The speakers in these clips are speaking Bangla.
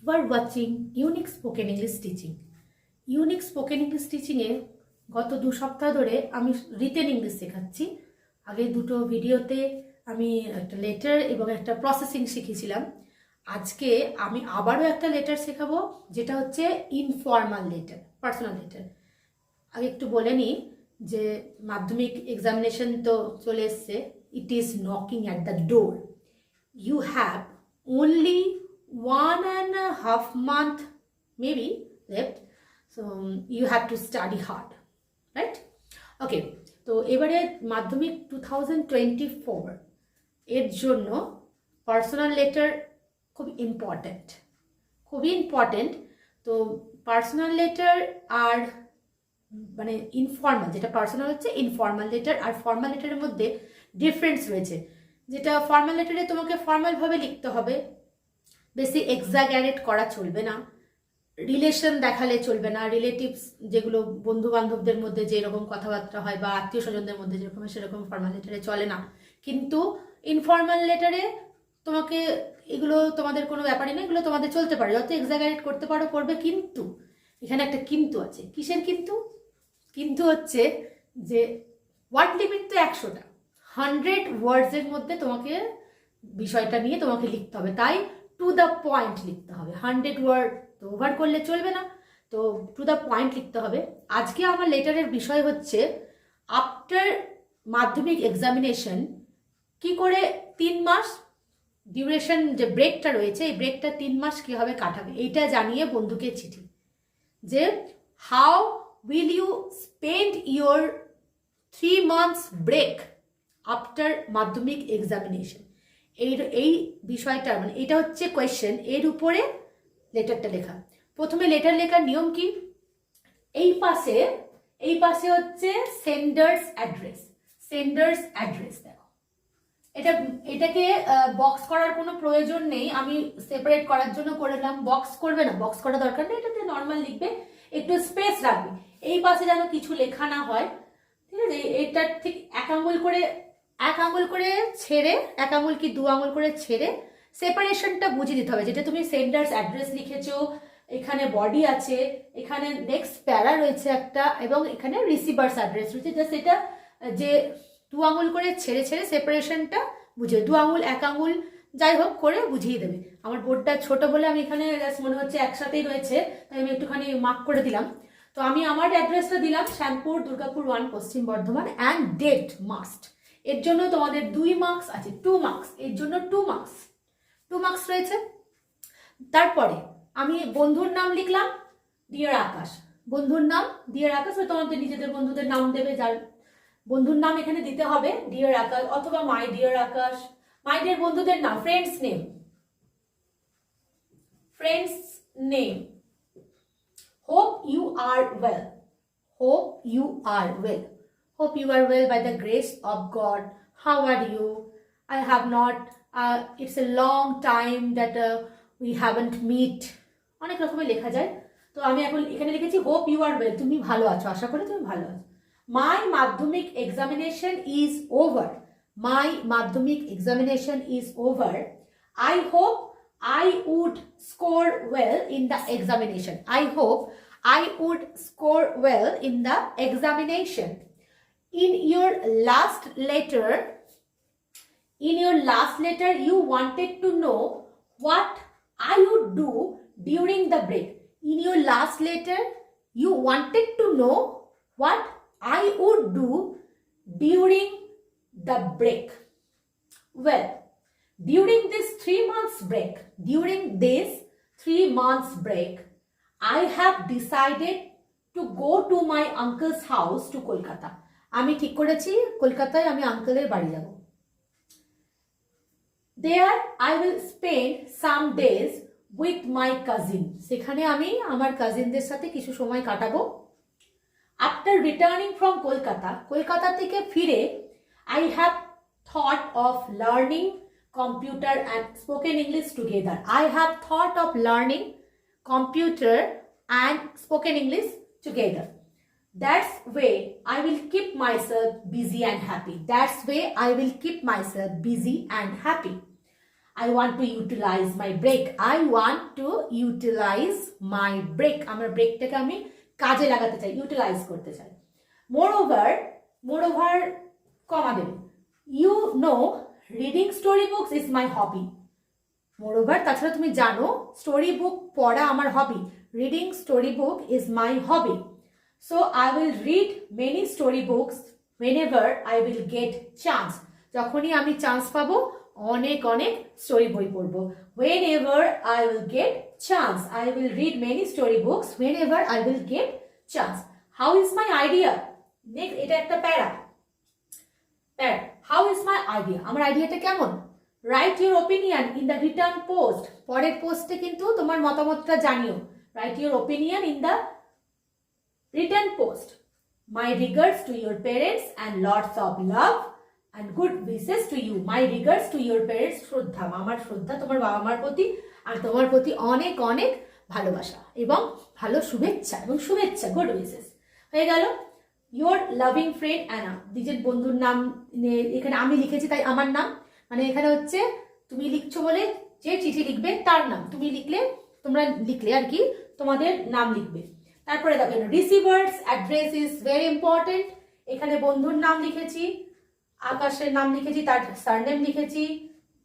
You are watching Unique Spoken English Teaching. Unique spoken English টিচিংয়ে গত 2 সপ্তাহ ধরে আমি রিটেন ইংলিশ শেখাচ্ছি। আগে দুটো ভিডিওতে আমি একটা লেটার এবং একটা প্রসেসিং শিখিয়েছিলাম। আজকে আমি আবারও একটা লেটার শেখাবো, যেটা হচ্ছে ইনফর্মাল লেটার, পার্সোনাল লেটার। আগে একটু বলে নিই যে মাধ্যমিক এক্সামিনেশন তো চলে এসছে। It is knocking at the door. You have only 1.5 month maybe left, so you have to study hard, right? Okay, তো এবারে মাধ্যমিক 2024 এর জন্য পার্সোনাল লেটার খুব ইম্পর্টেন্ট। তো পার্সোনাল লেটার আর মানে ইনফর্মাল, যেটা পার্সোনাল হচ্ছে ইনফর্মাল লেটার আর ফর্মাল লেটারের মধ্যে ডিফারেন্স রয়েছে। যেটা ফর্মাল লেটারে তোমাকে ফর্মালভাবে লিখতে হবে, বেশি এক্সাগারেট করা চলবে না, রিলেশন দেখালে চলবে না, রিলেটিভস যেগুলো বন্ধু বান্ধবদের মধ্যে যেরকম কথাবার্তা হয় বা আত্মীয় স্বজনদের মধ্যে যেরকম সেরকম ফর্মাল লেটারে চলে না। কিন্তু ইনফর্মাল লেটারে তোমাকে এগুলো তোমাদের কোনো ব্যাপারই না, এগুলো তোমাদের চলতে পারে, যত এক্সাগারেট করতে পারো করবে। কিন্তু এখানে একটা কিন্তু আছে। কিসের কিন্তু? কিন্তু হচ্ছে যে ওয়ার্ড লিমিট তো 100টা, 100 ওয়ার্ডসের মধ্যে তোমাকে বিষয়টা নিয়ে তোমাকে লিখতে হবে, তাই টু দ্য পয়েন্ট লিখতে হবে। 100 ওয়ার্ড তো ওভার করলে চলবে না, তো টু দ্য পয়েন্ট লিখতে হবে। আজকে আমার লেটারের বিষয় হচ্ছে আফটার মাধ্যমিক এক্সামিনেশন কি করে 3 মাস ডিউরেশন যে ব্রেকটা রয়েছে, এই ব্রেকটা 3 মাস কীভাবে কাটাবে, এইটা জানিয়ে বন্ধুকে চিঠি। যে how will you spend your 3 months break after Madhyamik examination, এই বিষয়টা মানে এটা হচ্ছে কোয়েশ্চেন, এর উপরে লেটারটা লেখা। প্রথমে লেটার লেখার নিয়ম কি? এই পাশে হচ্ছে সেন্ডার্স অ্যাড্রেস। দেখো এটাকে বক্স করার কোনো প্রয়োজন নেই, আমি সেপারেট করার জন্য করলাম। বক্স করবে না, বক্স করা দরকার নেই, এটাতে নর্মাল লিখবে, একটু স্পেস রাখবে। এই পাশে যেন কিছু লেখা না হয়, ঠিক আছে? এটা ঠিক 1 আঙুল করে ছেড়ে, 1 আঙুল কি 2 আঙুল করে ছেড়ে সেপারেশনটা বুঝিয়ে দিতে হবে। যেটা তুমি সেন্ডার্স অ্যাড্রেস লিখেছো, এখানে বডি আছে, এখানে নেক্সট প্যারা রয়েছে একটা, এবং এখানে রিসিভার্স অ্যাড্রেস রয়েছে। জাস্ট এটা যে 2 আঙুল করে ছেড়ে সেপারেশনটা বুঝিয়ে, 2 আঙুল 1 আঙুল যাই হোক করে বুঝিয়ে দেবে। আমার বোর্ডটা ছোট বলে আমি এখানে মনে হচ্ছে একসাথেই রয়েছে, তাই আমি একটুখানি মার্ক করে দিলাম। তো আমি আমার অ্যাড্রেসটা দিলাম শ্যামপুর, দুর্গাপুর 1, পশ্চিম বর্ধমান, অ্যান্ড ডেট মাস্ট। এর জন্য তোমাদের 2 মার্কস আছে, 2 মার্কস, এর জন্য 2 মার্কস রয়েছে। তারপরে আমি বন্ধুর নাম লিখলাম ডিয়ার আকাশ, বন্ধুর নাম ডিয়ার আকাশ। তোমাদের নিজেদের বন্ধুদের নাম দেবে, যার বন্ধুর নাম এখানে দিতে হবে ডিয়ার আকাশ অথবা my dear Akash. My dear বন্ধুদের নাম, friends name. Hope you are well. Hope you are well by the grace of God. How are you? I have not. It's a long time that we haven't meet. অনেক রকমের লেখা যায়, তো আমি এখন এখানে লিখেছি hope you are well. তুমি ভালো আছো, আশা করি তুমি ভালো আছো। My madhyamik examination is over. I hope I would score well in the examination. In your last letter, you wanted to know what I would do during the break. In your last letter, you wanted to know what I would do during the break. Well, during this 3 months break, I have decided to go to my uncle's house to Kolkata. আমি ঠিক করেছি কলকাতায় আমি আঙ্কেলের বাড়ি যাব। There I will spend some days with my cousin. সেখানে আমি আমার কাজিনদের সাথে কিছু সময় কাটাবো। After returning from কলকাতা থেকে ফিরে, I have thought of learning computer and spoken English together. That's way I will keep myself busy and happy. I want to utilize my break. I want to utilize my break. আমার ব্রেকটাকে আমি কাজে লাগাতে চাই, ইউটিলাইজ করতে চাই। moreover কমা দেবে, you know reading story books is my hobby. moreover তাছাড়া তুমি জানো স্টোরি বুক পড়া আমার হবি, reading story book is my hobby. So I will read many story books whenever I will get chance. যখনই আমি চান্স পাবো অনেক অনেক স্টোরি বই পড়বো। whenever I will get chance, I will read many story books whenever I will get chance. How is my idea? Next এটা একটা প্যারা। how is my idea? আমার আইডিয়াটা কেমন? write your opinion in the return post. পরের পোস্টে কিন্তু তোমার মতামতটা জানিও। write your opinion in the return post. My regards to your parents and lots of love and good wishes to you. My regards to your parents. শ্রদ্ধা, আমার শ্রদ্ধা তোমার বাবা মার প্রতি, আর তোমার প্রতি অনেক অনেক ভালোবাসা এবং ভালো শুভেচ্ছা এবং শুভেচ্ছা, গুড উইশেস। হয়ে গেল। ইয়োর লাভিং ফ্রেন্ড অ্যানা, নিজের বন্ধুর নাম এখানে আমি লিখেছি তাই আমার নাম, মানে এখানে হচ্ছে তুমি লিখছো বলে যে চিঠি লিখবে তার নাম, তুমি লিখলে তোমরা লিখলে আর কি তোমাদের নাম লিখবে। তারপরে দেখো receivers address is very important. এখানে বন্ধুর নাম লিখেছি, আকাশের নাম লিখেছি, তার সারনেম লিখেছি,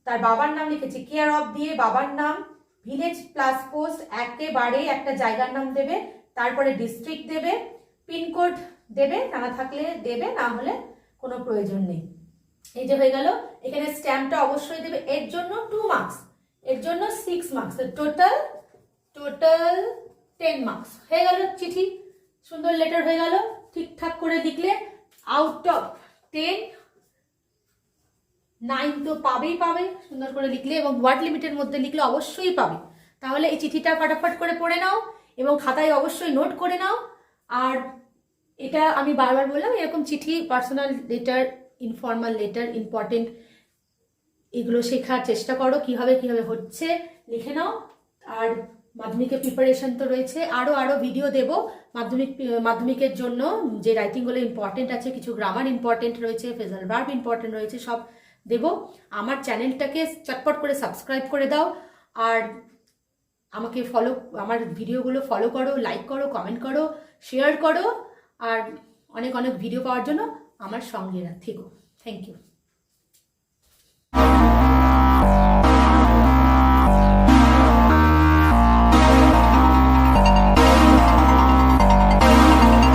তার বাবার নাম লিখেছি, কেয়ার অফ দিয়ে বাবার নাম, ভিলেজ প্লাস পোস্ট, একেবারে একটা জায়গার নাম দেবে, তারপরে ডিস্ট্রিক্ট দেবে, পিনকোড দেবে, না থাকলে দেবে, না হলে কোনো প্রয়োজন নেই। এই যে হয়ে গেল। এখানে স্ট্যাম্পটা অবশ্যই দেবে, এর জন্য 2 মার্কস, এর জন্য 6 মার্কস, টোটাল 10 মার্কস। হয়ে গেল চিঠি, সুন্দর লেটার হয়ে গেল। ঠিকঠাক করে লিখলে আউট অফ 10 9 তো পাবেই পাবে, সুন্দর করে লিখলে, এবং ওয়ার্ড লিমিটের মধ্যে লিখলে অবশ্যই পাবে। তাহলে এই চিঠিটা ফটাফট করে পড়ে নাও এবং খাতায় অবশ্যই নোট করে নাও। আর এটা আমি বারবার বললাম, এরকম চিঠি, personal letter, informal letter, important, এগুলো শেখার চেষ্টা করো, কিভাবে হচ্ছে লিখে নাও। আর মাধ্যমিকের প্রিপারেশন তো রয়েছে, আরও ভিডিও দেব মাধ্যমিকের জন্য, যে রাইটিংগুলো ইম্পর্টেন্ট আছে, কিছু গ্রামার ইম্পর্টেন্ট রয়েছে, ফ্রেজাল ভার্ব ইম্পর্টেন্ট রয়েছে, সব দেব। আমার চ্যানেলটাকে চটপট করে সাবস্ক্রাইব করে দাও, আর আমাকে আমার ভিডিওগুলো ফলো করো, লাইক করো, কমেন্ট করো, শেয়ার করো, আর অনেক অনেক ভিডিও পাওয়ার জন্য আমার সঙ্গে থেকো। Thank you.